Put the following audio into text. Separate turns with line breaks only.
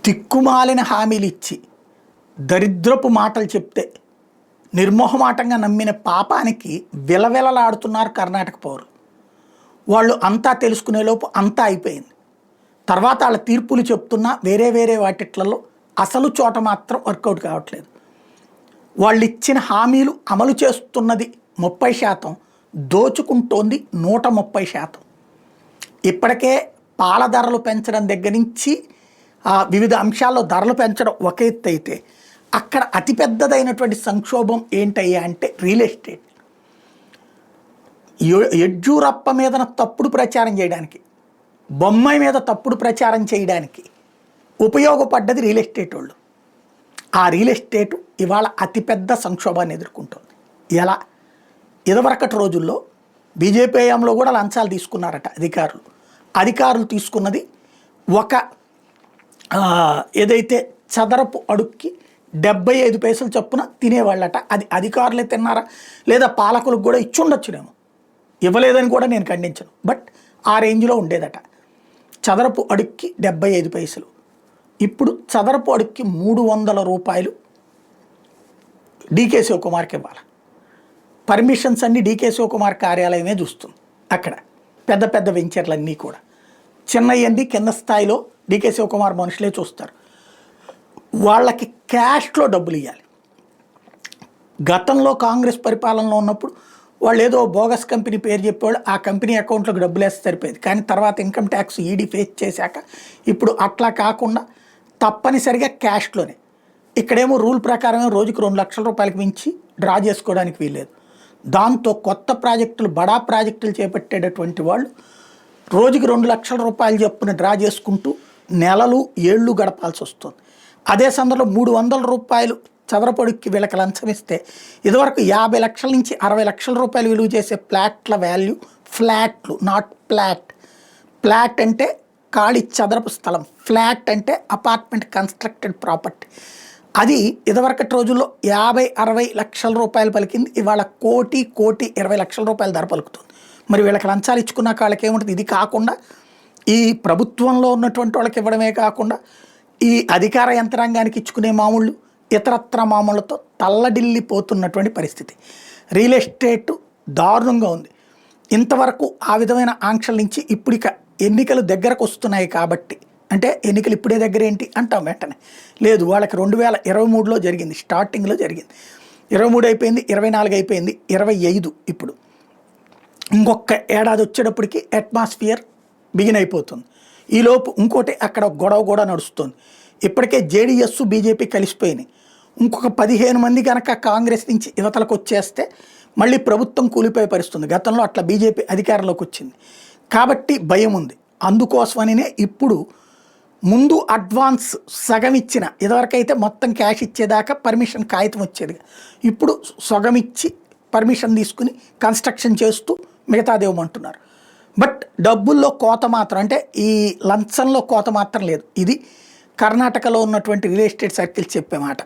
దిక్కుమాలిన హామీలు ఇచ్చి దరిద్రపు మాటలు చెప్తే నిర్మోహమాటంగా నమ్మిన పాపానికి విలవిలలాడుతున్నారు కర్ణాటక పౌరులు. వాళ్ళు అంతా తెలుసుకునేలోపు అంతా అయిపోయింది. తర్వాత వాళ్ళ తీర్పులు చెప్తున్నా వేరే వేరే వాటిట్లలో అసలు చోట మాత్రం వర్కౌట్ కావట్లేదు. వాళ్ళు ఇచ్చిన హామీలు అమలు చేస్తున్నది 30%, దోచుకుంటోంది 130%. ఇప్పటికే పాల ధరలు పెంచడం దగ్గర నుంచి వివిధ అంశాల్లో ధరలు పెంచడం ఒక ఎత్తు అయితే, అక్కడ అతిపెద్దదైనటువంటి సంక్షోభం ఏంటయ్యా అంటే రియల్ ఎస్టేట్. యడ్యూరప్ప మీద తప్పుడు ప్రచారం చేయడానికి, బొమ్మాయి మీద తప్పుడు ప్రచారం చేయడానికి ఉపయోగపడ్డది రియల్ ఎస్టేట్ వాళ్ళు. ఆ రియల్ ఎస్టేటు ఇవాళ అతిపెద్ద సంక్షోభాన్ని ఎదుర్కొంటుంది. ఎలా? ఇదివరకటి రోజుల్లో బీజేపీ హయాంలో కూడా లంచాలు తీసుకున్నారట అధికారులు తీసుకున్నది ఒక ఏదైతే చదరపు అడుక్కి 75 పైసలు చొప్పున తినేవాళ్ళట. అది అధికారులే తిన్నారా లేదా పాలకులకు కూడా ఇచ్చుండొచ్చునేమో, ఇవ్వలేదని కూడా నేను ఖండించను. బట్ ఆ రేంజ్లో ఉండేదట. చదరపు అడుక్కి 75 పైసలు. ఇప్పుడు చదరపు అడుక్కి 300 రూపాయలు డీకే శివకుమార్కి ఇవ్వాలి. పర్మిషన్స్ అన్నీ డీకే శివకుమార్ కార్యాలయమే చూస్తుంది. అక్కడ పెద్ద పెద్ద వెంచర్లన్నీ కూడా చిన్నయ్యండి కింద స్థాయిలో డీకే శివకుమార్ మనుషులే చూస్తారు. వాళ్ళకి క్యాష్లో డబ్బులు ఇవ్వాలి. గతంలో కాంగ్రెస్ పరిపాలనలో ఉన్నప్పుడు వాళ్ళు ఏదో బోగస్ కంపెనీ పేరు చెప్పేవాళ్ళు, ఆ కంపెనీ అకౌంట్లోకి డబ్బులు వేస్తే సరిపోయేది. కానీ తర్వాత ఇన్కమ్ ట్యాక్స్ ఈడీ ఫేస్ చేశాక ఇప్పుడు అట్లా కాకుండా తప్పనిసరిగా క్యాష్లోనే. ఇక్కడేమో రూల్ ప్రకారమే రోజుకి 2 లక్షల రూపాయలకి మించి డ్రా చేసుకోవడానికి వీల్లేదు. దాంతో కొత్త ప్రాజెక్టులు, బడా ప్రాజెక్టులు చేపట్టేటటువంటి వాళ్ళు రోజుకి 2 లక్షల రూపాయలు చొప్పున డ్రా చేసుకుంటూ నెలలు ఏళ్ళు గడపాల్సి వస్తుంది. అదే సందర్భంలో 300 రూపాయలు చదరపొడికి వీళ్ళకి లంచం ఇస్తే ఇదివరకు 50 లక్షల నుంచి 60 లక్షల రూపాయలు విలువ చేసే ఫ్లాట్ల వాల్యూ, ఫ్లాట్లు నాట్ ప్లాట్, ప్లాట్ అంటే ఖాళీ చదరపు స్థలం, ఫ్లాట్ అంటే అపార్ట్మెంట్ కన్స్ట్రక్టెడ్ ప్రాపర్టీ, అది ఇదివరకటి రోజుల్లో 50-60 లక్షల రూపాయలు పలికింది. ఇవాళ 1,20 లక్షల రూపాయల ధర పలుకుతుంది. మరి వీళ్ళకి లంచాలు ఇచ్చుకున్న వాళ్ళకి ఏముంటుంది? ఇది కాకుండా ఈ ప్రభుత్వంలో ఉన్నటువంటి వాళ్ళకి ఇవ్వడమే కాకుండా ఈ అధికార యంత్రాంగానికి ఇచ్చుకునే మామూళ్ళు, ఇతరత్ర మామూళ్ళతో తల్లడిల్లిపోతున్నటువంటి పరిస్థితి. రియల్ ఎస్టేట్ దారుణంగా ఉంది. ఇంతవరకు ఆ విధమైన ఆంక్షల నుంచి ఇప్పుడు ఇక ఎన్నికలు దగ్గరకు వస్తున్నాయి కాబట్టి, అంటే ఎన్నికలు ఇప్పుడే దగ్గర ఏంటి అంటాం వెంటనే. లేదు, వాళ్ళకి 2023లో జరిగింది, స్టార్టింగ్లో జరిగింది. 23 అయిపోయింది, 24 అయిపోయింది, 25 ఇప్పుడు. ఇంకొక ఏడాది వచ్చేటప్పటికి అట్మాస్ఫియర్ బిగిన్ అయిపోతుంది. ఈలోపు ఇంకోటి అక్కడ గొడవ కూడా నడుస్తుంది. ఇప్పటికే జేడీఎస్ బీజేపీ కలిసిపోయినాయి. ఇంకొక 15 మంది కనుక కాంగ్రెస్ నుంచి యువతలకు వచ్చేస్తే మళ్ళీ ప్రభుత్వం కూలిపోయే పరిస్థితుంది. గతంలో అట్లా బీజేపీ అధికారంలోకి వచ్చింది కాబట్టి భయం ఉంది. అందుకోసమనే ఇప్పుడు ముందు అడ్వాన్స్ సగం ఇచ్చిన, ఇదివరకైతే మొత్తం క్యాష్ ఇచ్చేదాకా పర్మిషన్ కాగితం వచ్చేది, ఇప్పుడు సగం ఇచ్చి పర్మిషన్ తీసుకుని కన్స్ట్రక్షన్ చేస్తూ మిగతాదేమంటున్నారు. బట్ డబ్బుల్లో కోత మాత్రం, అంటే ఈ లంచంలో కోత మాత్రం లేదు. ఇది కర్ణాటకలో ఉన్నటువంటి రియల్ ఎస్టేట్ సర్కిల్స్ చెప్పే మాట.